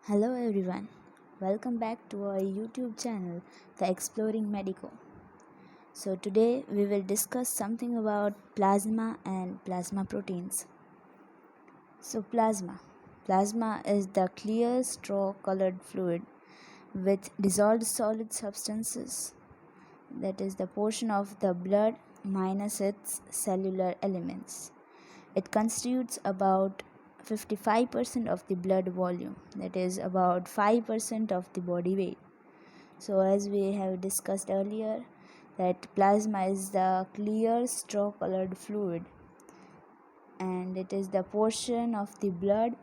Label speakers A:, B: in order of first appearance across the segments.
A: Hello everyone, welcome back to our YouTube channel, The Exploring Medico. So today we will discuss something about plasma and plasma proteins. So plasma is the clear straw colored fluid with dissolved solid substances, that is the portion of the blood minus its cellular elements. It constitutes about 55% of the blood volume, that is about 5% of the body weight. So as we have discussed earlier, that plasma is the clear straw colored fluid and it is the portion of the blood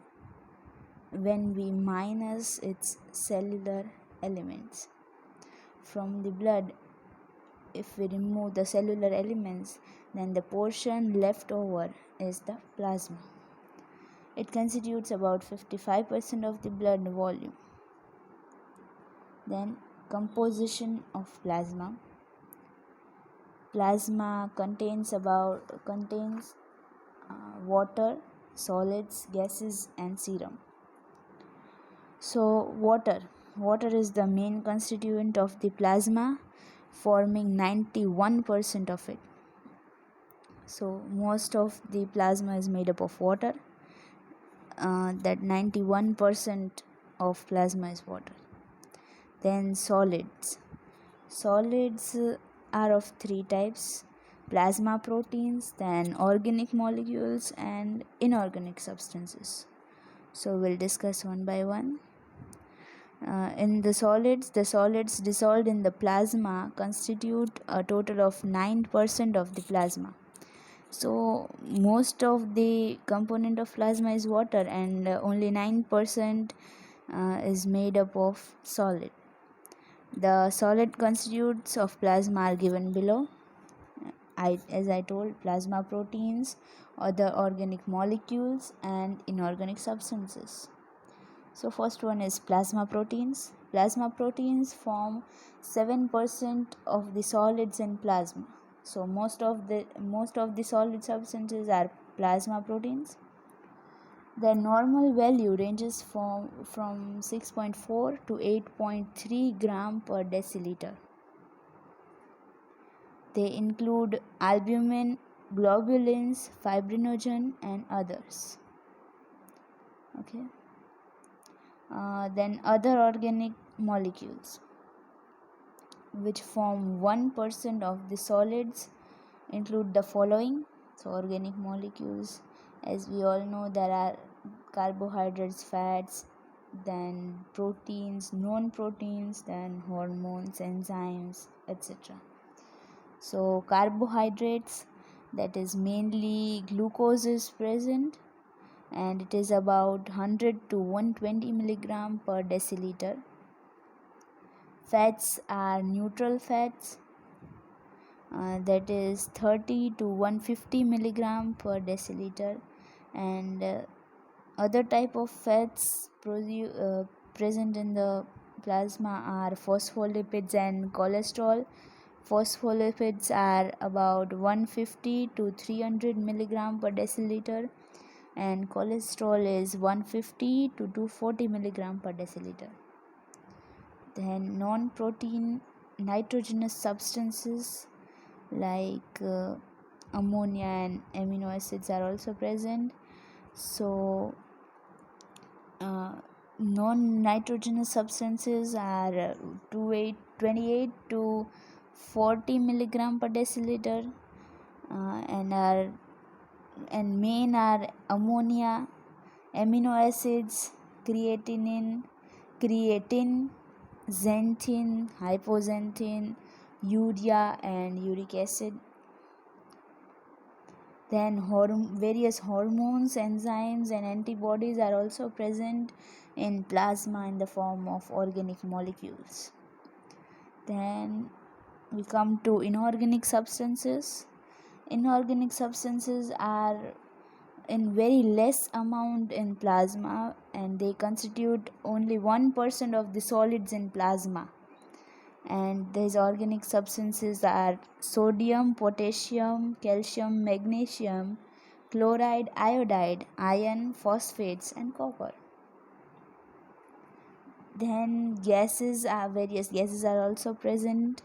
A: when we minus its cellular elements. From the blood, if we remove the cellular elements, then the portion left over is the plasma. It constitutes about 55% of the blood volume. Then composition of plasma. Plasma contains water, solids, gases and serum. So water is the main constituent of the plasma, forming 91% of it. So most of the plasma is made up of water. That 91% of plasma is water. Then solids are of three types: plasma proteins, then organic molecules and inorganic substances. So we'll discuss one by one. In the solids dissolved in the plasma constitute a total of 9% of the plasma. So most of the component of plasma is water and only 9% is made up of solid. The solid constituents of plasma are given below. As I told, plasma proteins, other organic molecules and inorganic substances. So first one is plasma proteins. Plasma proteins form 7% of the solids in plasma. So most of the solid substances are plasma proteins. The normal value ranges from 6.4 to 8.3 gram per deciliter. They include albumin, globulins, fibrinogen and others. Okay. Then other organic molecules, which form 1% of the solids, include the following. So organic molecules, as we all know, there are carbohydrates, fats, then proteins, non-proteins, then hormones, enzymes, etc. So carbohydrates, that is mainly glucose is present and it is about 100 to 120 milligram per deciliter. Fats are neutral fats, that is 30 to 150 milligram per deciliter, and other type of fats present in the plasma are phospholipids and cholesterol. Phospholipids are about 150 to 300 milligram per deciliter and cholesterol is 150 to 240 milligram per deciliter. Then non-protein nitrogenous substances like ammonia and amino acids are also present. So non-nitrogenous substances are 28 to 40 milligram per deciliter and main are ammonia, amino acids, creatine, xanthine, hypoxanthine, urea and uric acid. Then various hormones, enzymes and antibodies are also present in plasma in the form of organic molecules. Then we come to inorganic substances. Inorganic substances are in very less amount in plasma and they constitute only 1% of the solids in plasma. And these organic substances are sodium, potassium, calcium, magnesium, chloride, iodide, iron, phosphates and copper. Then various gases are also present.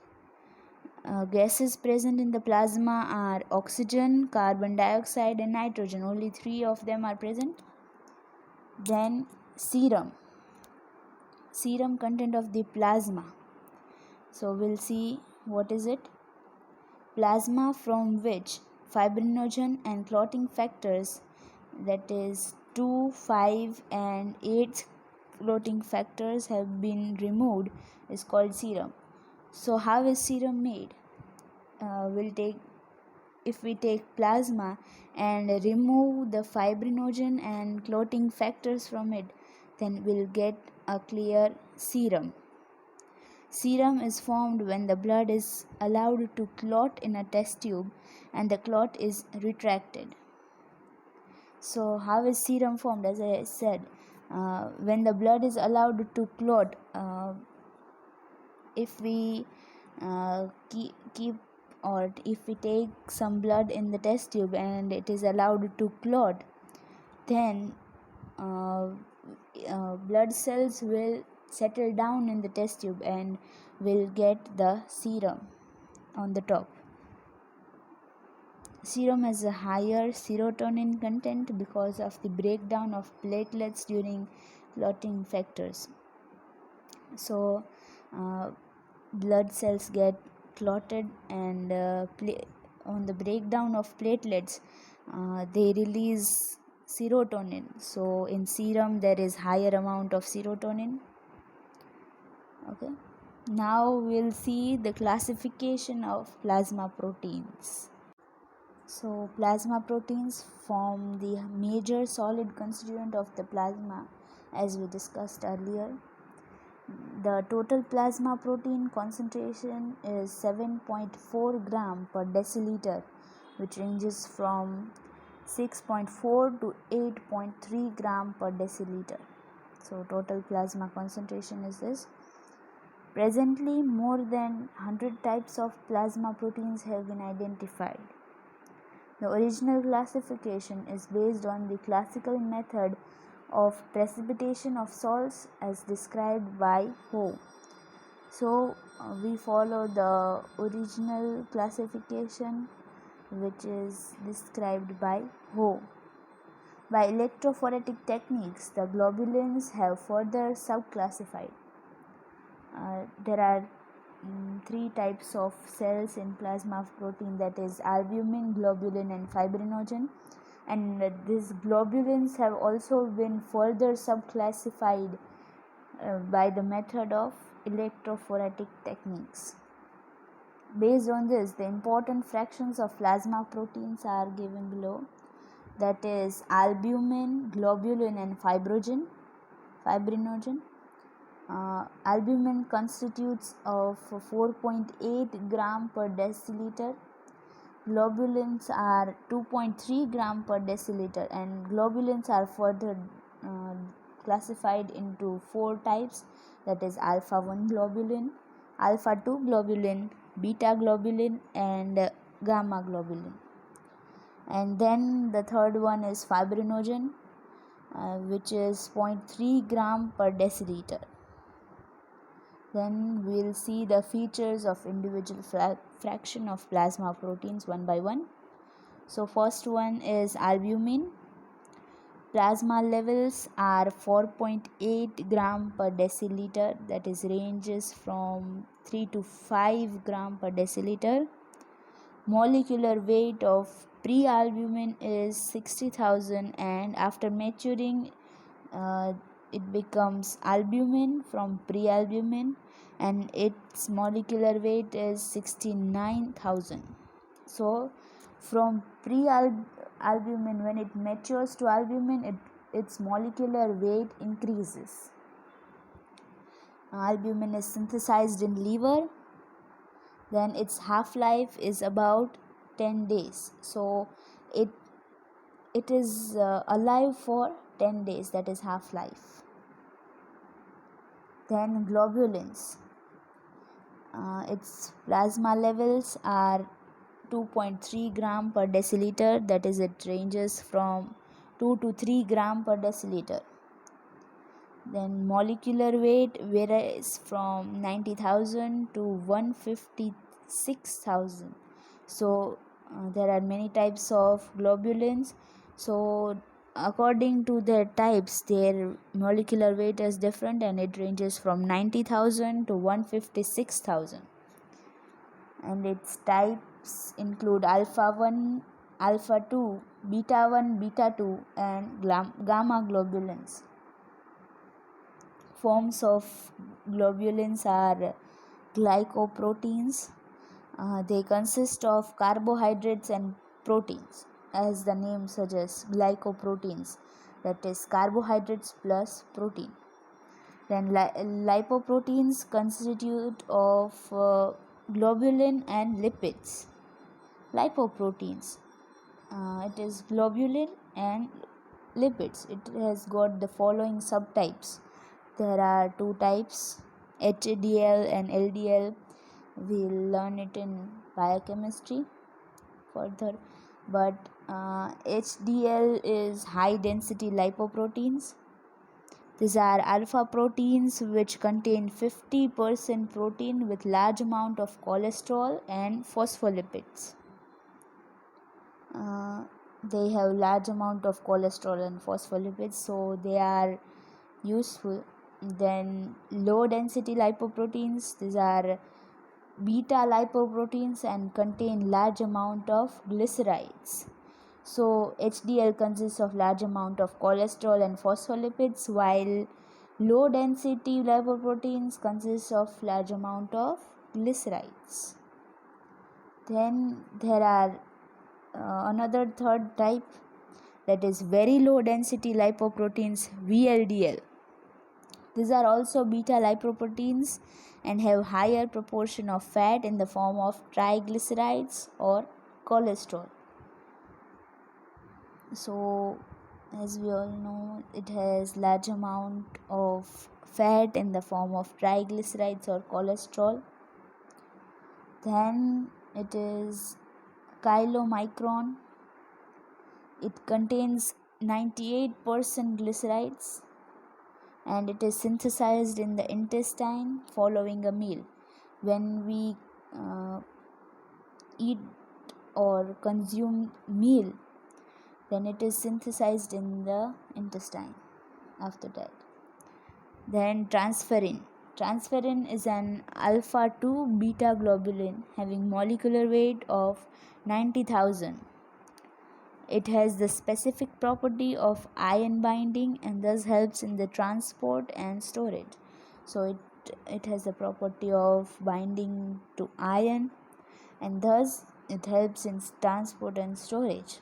A: Gases present in the plasma are oxygen, carbon dioxide, and nitrogen. Only three of them are present. Then serum content of the plasma. So we'll see what is it. Plasma from which fibrinogen and clotting factors, that is 2, 5, and 8 clotting factors, have been removed is called serum. So how is serum made? If we take plasma and remove the fibrinogen and clotting factors from it, then we'll get a clear serum. Serum is formed when the blood is allowed to clot in a test tube and the clot is retracted. So how is serum formed? As I said, when the blood is allowed to clot, if we keep or if we take some blood in the test tube and it is allowed to clot, then blood cells will settle down in the test tube and will get the serum on the top. Serum has a higher serotonin content because of the breakdown of platelets during clotting factors. So blood cells get clotted, and on the breakdown of platelets, they release serotonin. So in serum there is higher amount of serotonin. Okay, now we'll see the classification of plasma proteins. So plasma proteins form the major solid constituent of the plasma, as we discussed earlier. The total plasma protein concentration is 7.4 gram per deciliter, which ranges from 6.4 to 8.3 gram per deciliter. So total plasma concentration is this. Presently, more than 100 types of plasma proteins have been identified. The original classification is based on the classical method of precipitation of salts as described by Ho. So we follow the original classification which is described by Ho. By electrophoretic techniques, the globulins have further subclassified. There are three types of cells in plasma protein, that is albumin, globulin, and fibrinogen, and these globulins have also been further subclassified by the method of electrophoretic techniques. Based on this, the important fractions of plasma proteins are given below, that is albumin, globulin, and fibrinogen. Albumin constitutes of 4.8 gram per deciliter. Globulins are 2.3 gram per deciliter, and globulins are further classified into four types, that is alpha 1 globulin, alpha 2 globulin, beta globulin, and gamma globulin. And then the third one is fibrinogen, which is 0.3 gram per deciliter. Then we'll see the features of individual fraction of plasma proteins one by one. So first one is albumin. Plasma levels are 4.8 gram per deciliter, that is ranges from 3 to 5 gram per deciliter. Molecular weight of pre-albumin is 60,000, and after maturing it becomes albumin from pre-albumin, and its molecular weight is 69,000. So from pre-albumin, when it matures to albumin, its molecular weight increases. Albumin is synthesized in liver, then its half-life is about 10 days. So it is alive for 10 days, that is half-life. Then globulins, its plasma levels are 2.3 gram per deciliter, that is it ranges from 2 to 3 gram per deciliter. Then molecular weight varies from 90,000 to 156,000. So there are many types of globulins. So according to their types, their molecular weight is different, and it ranges from 90,000 to 156,000. And its types include alpha 1, alpha 2, beta 1, beta 2, and gamma globulins. Forms of globulins are glycoproteins. They consist of carbohydrates and proteins, as the name suggests, glycoproteins, that is carbohydrates plus protein. Then lipoproteins constitute of globulin and lipids. Lipoproteins, it is globulin and lipids. It has got the following subtypes. There are two types, HDL and LDL. We'll learn it in biochemistry further. But HDL is high density lipoproteins. These are alpha proteins which contain 50% protein with large amount of cholesterol and phospholipids. They have large amount of cholesterol and phospholipids, so they are useful. Then low density lipoproteins, these are beta lipoproteins and contain large amount of glycerides. So HDL consists of large amount of cholesterol and phospholipids, while low density lipoproteins consist of large amount of glycerides. Then there are another third type, that is very low density lipoproteins, VLDL. These are also beta lipoproteins and have higher proportion of fat in the form of triglycerides or cholesterol. So as we all know, it has large amount of fat in the form of triglycerides or cholesterol. Then it is Kylomicron. It contains 98% glycerides, and it is synthesized in the intestine following a meal. When we eat or consume meal, then it is synthesized in the intestine after that. Then transferrin. Transferrin is an alpha 2 beta globulin having molecular weight of 90,000. It has the specific property of ion binding and thus helps in the transport and storage. So it has the property of binding to ion, and thus it helps in transport and storage.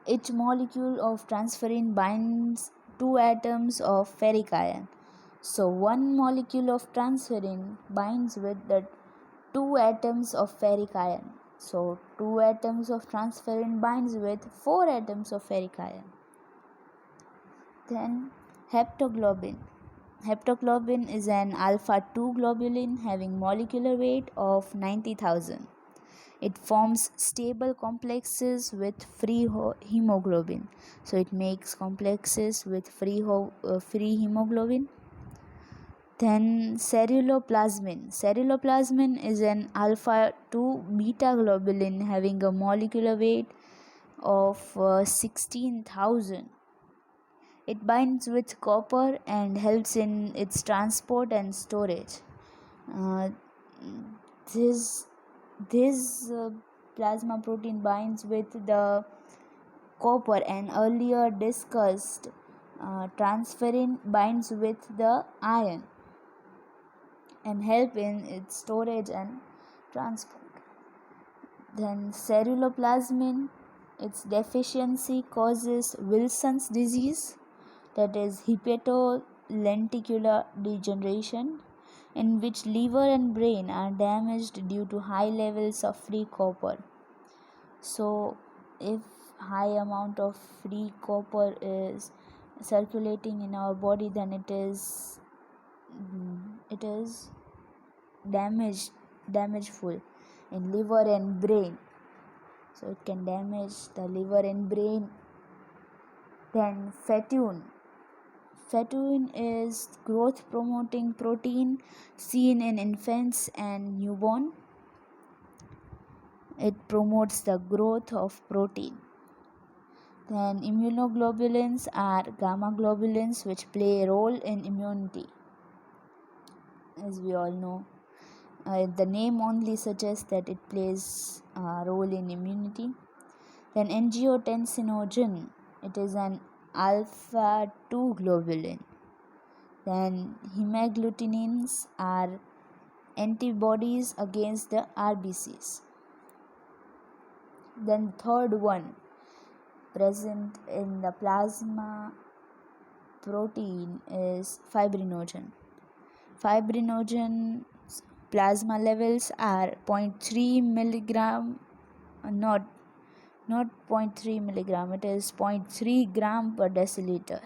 A: Each molecule of transferrin binds 2 atoms of ferric ion. So one molecule of transferrin binds with the 2 atoms of ferric ion. So 2 atoms of transferrin binds with 4 atoms of ferric ion. Then heptoglobin. Heptoglobin is an alpha 2 globulin having molecular weight of 90,000. It forms stable complexes with free hemoglobin. So it makes complexes with free hemoglobin. Then celluloplasmin. Celluloplasmin is an alpha 2 beta globulin having a molecular weight of 16,000. It binds with copper and helps in its transport and storage. This plasma protein binds with the copper, and earlier discussed transferrin binds with the iron and help in its storage and transport. Then ceruloplasmin, its deficiency causes Wilson's disease, that is hepatolenticular degeneration, in which liver and brain are damaged due to high levels of free copper. So if high amount of free copper is circulating in our body, then it is damageful in liver and brain. So it can damage the liver and brain. Then Ferritin is growth promoting protein seen in infants and newborn. It promotes the growth of protein. Then immunoglobulins are gamma globulins which play a role in immunity. As we all know, the name only suggests that it plays a role in immunity. Then angiotensinogen, it is an alpha 2 globulin. Then hemagglutinin are antibodies against the RBCs. Then third one present in the plasma protein is fibrinogen. Fibrinogen plasma levels are 0.3 milligram, not 0.3 milligram, it is 0.3 gram per deciliter.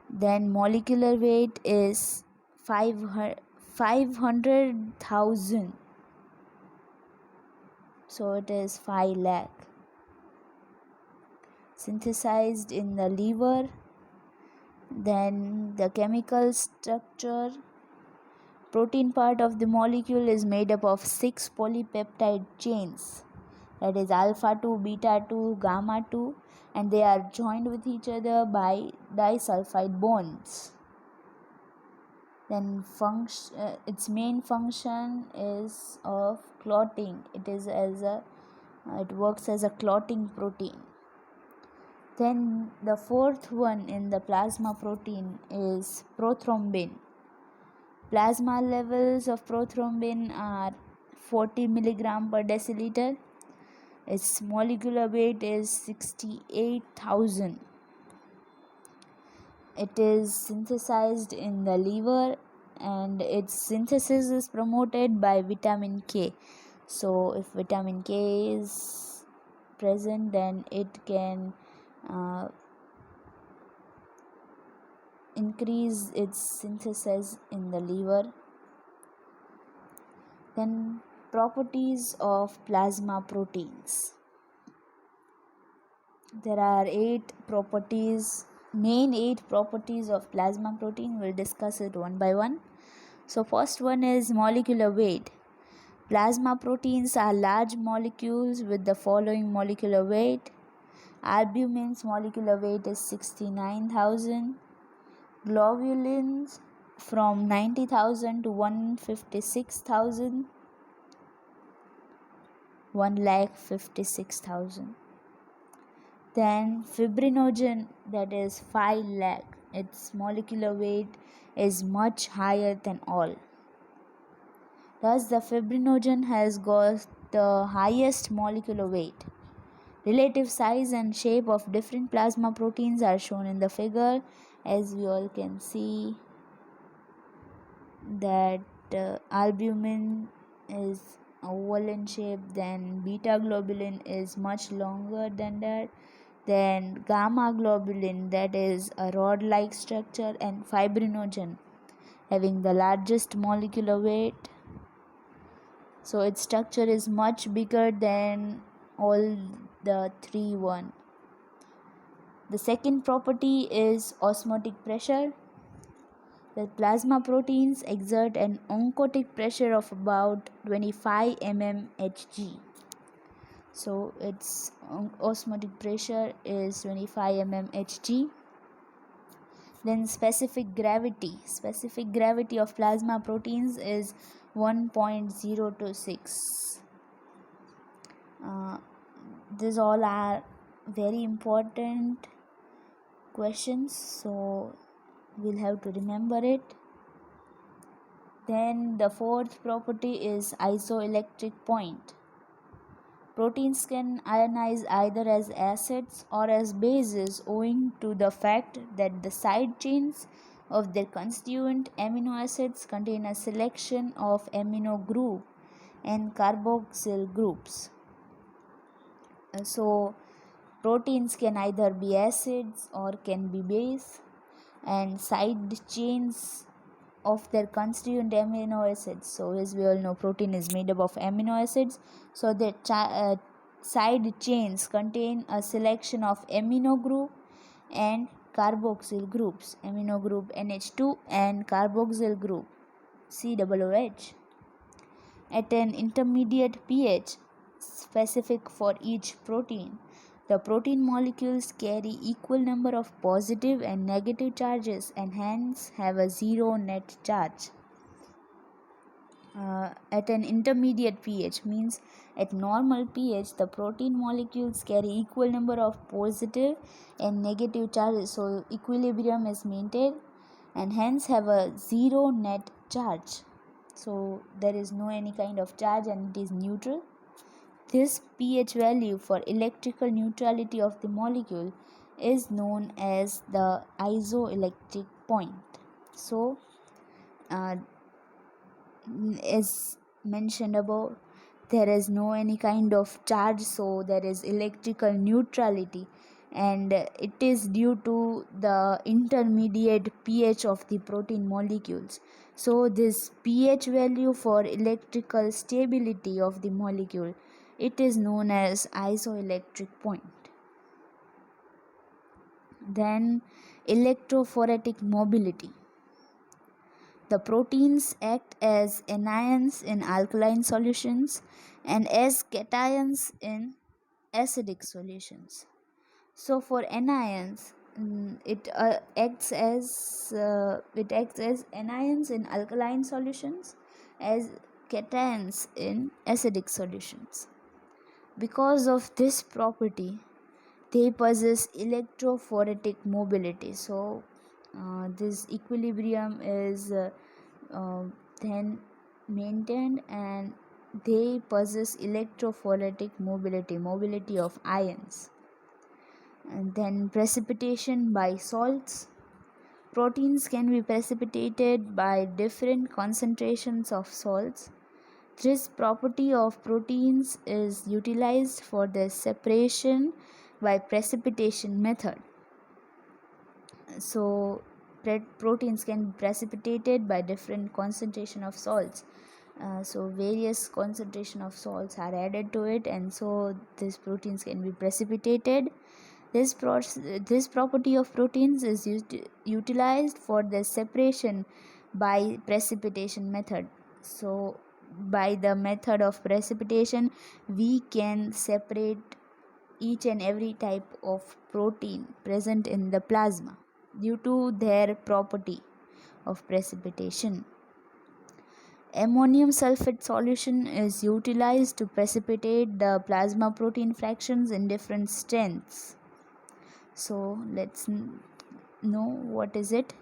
A: Then molecular weight is 500,000, so it is 5 lakh. Synthesized in the liver. Then the chemical structure, protein part of the molecule is made up of 6 polypeptide chains, that is alpha 2, beta 2, gamma 2, and they are joined with each other by disulfide bonds. Then its main function is of clotting. It works as a clotting protein. Then the fourth one in the plasma protein is prothrombin. Plasma levels of prothrombin are 40 milligram per deciliter. Its molecular weight is 68,000. It is synthesized in the liver, and its synthesis is promoted by vitamin K. So if vitamin K is present, then it can increase its synthesis in the liver. Then properties of plasma proteins. There are 8 properties, main 8 properties of plasma protein. We'll discuss it one by one. So first one is molecular weight. Plasma proteins are large molecules with the following molecular weight. Albumin's molecular weight is 69,000. Globulins from 90,000 to 156,000. 1,56,000. Then fibrinogen, that is 5 lakh. Its molecular weight is much higher than all. Thus, the fibrinogen has got the highest molecular weight. Relative size and shape of different plasma proteins are shown in the figure. As we all can see that albumin is oval in shape, then beta globulin is much longer than that, then gamma globulin, that is a rod-like structure, and fibrinogen having the largest molecular weight. So its structure is much bigger than all the 3 The second property is osmotic pressure. The plasma proteins exert an oncotic pressure of about 25 mmHg. So its osmotic pressure is 25 mmHg. Then specific gravity of plasma proteins is 1.026. These all are very important questions, so we'll have to remember it. Then the fourth property is isoelectric point. Proteins can ionize either as acids or as bases owing to the fact that the side chains of their constituent amino acids contain a selection of amino group and carboxyl groups. So proteins can either be acids or can be base, and side chains of their constituent amino acids. So as we all know, protein is made up of amino acids, so the side chains contain a selection of amino group and carboxyl groups, amino group NH2 and carboxyl group COOH. At an intermediate pH specific for each protein, the protein molecules carry equal number of positive and negative charges and hence have a zero net charge. At an intermediate pH means at normal pH the protein molecules carry equal number of positive and negative charges, so equilibrium is maintained and hence have a zero net charge. So there is no any kind of charge and it is neutral. This pH value for electrical neutrality of the molecule is known as the isoelectric point. So as mentioned above, there is no any kind of charge, so there is electrical neutrality, and it is due to the intermediate pH of the protein molecules. So this pH value for electrical stability of the molecule, it is known as isoelectric point. Then electrophoretic mobility. The proteins act as anions in alkaline solutions and as cations in acidic solutions. So for anions, it acts as anions in alkaline solutions, as cations in acidic solutions. Because of this property, they possess electrophoretic mobility. So this equilibrium is then maintained and they possess electrophoretic mobility of ions. And then precipitation by salts. Proteins can be precipitated by different concentrations of salts. This property of proteins is utilized for their separation by precipitation method. So proteins can be precipitated by different concentration of salts. So various concentration of salts are added to it, and so these proteins can be precipitated. This property of proteins is utilized for the separation by precipitation method. So by the method of precipitation, we can separate each and every type of protein present in the plasma due to their property of precipitation. Ammonium sulfate solution is utilized to precipitate the plasma protein fractions in different strengths. So let's know what is it.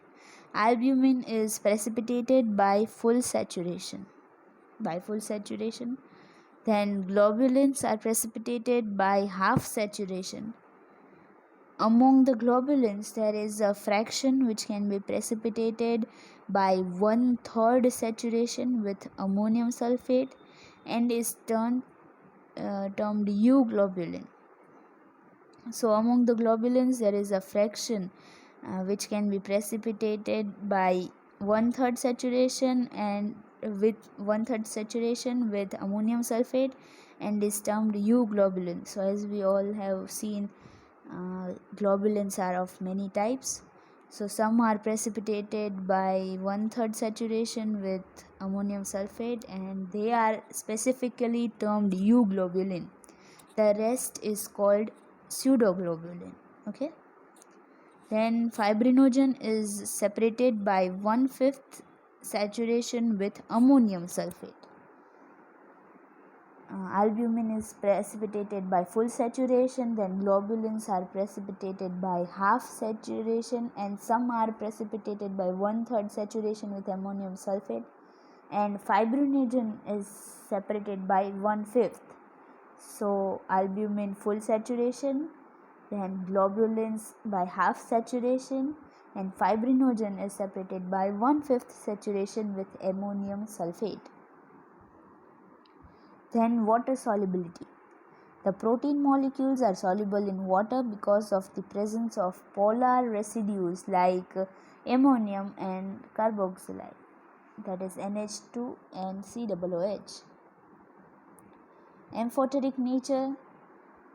A: Albumin is precipitated by full saturation. Then globulins are precipitated by half saturation. Among the globulins, there is a fraction which can be precipitated by 1/3 saturation with ammonium sulfate and is termed euglobulin. So among the globulins, there is a fraction which can be precipitated by 1/3 saturation and with 1/3 saturation with ammonium sulfate and is termed euglobulin. So as we all have seen, globulins are of many types. So some are precipitated by 1/3 saturation with ammonium sulfate and they are specifically termed euglobulin. The rest is called pseudoglobulin. Okay. Then fibrinogen is separated by 1/5 saturation with ammonium sulfate. Albumin is precipitated by full saturation, then globulins are precipitated by half saturation, and some are precipitated by 1/3 saturation with ammonium sulfate, and fibrinogen is separated by 1/5. So albumin full saturation, then globulins by half saturation, and fibrinogen is separated by 1/5 saturation with ammonium sulfate. Then water solubility. The protein molecules are soluble in water because of the presence of polar residues like ammonium and carboxylide, that is NH2 and COOH. Amphoteric nature.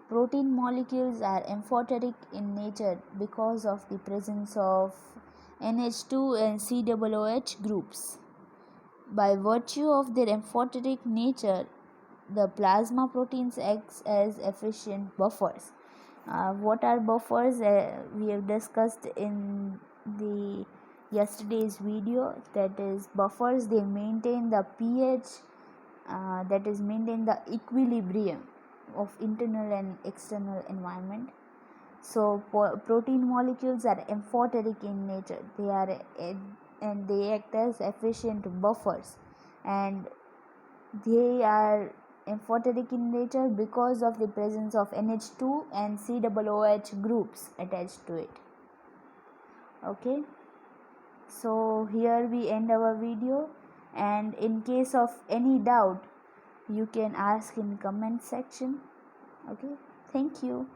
A: Protein molecules are amphoteric in nature because of the presence of NH2 and COOH groups. By virtue of their amphoteric nature, the plasma proteins act as efficient buffers. What are buffers? We have discussed in the yesterday's video. That is, buffers, they maintain the pH, that is, maintain the equilibrium of internal and external environment. So protein molecules are amphoteric in nature. And they act as efficient buffers, and they are amphoteric in nature because of the presence of NH2 and COOH groups attached to it. Okay, so here we end our video, and in case of any doubt, you can ask in comment section. Okay, thank you.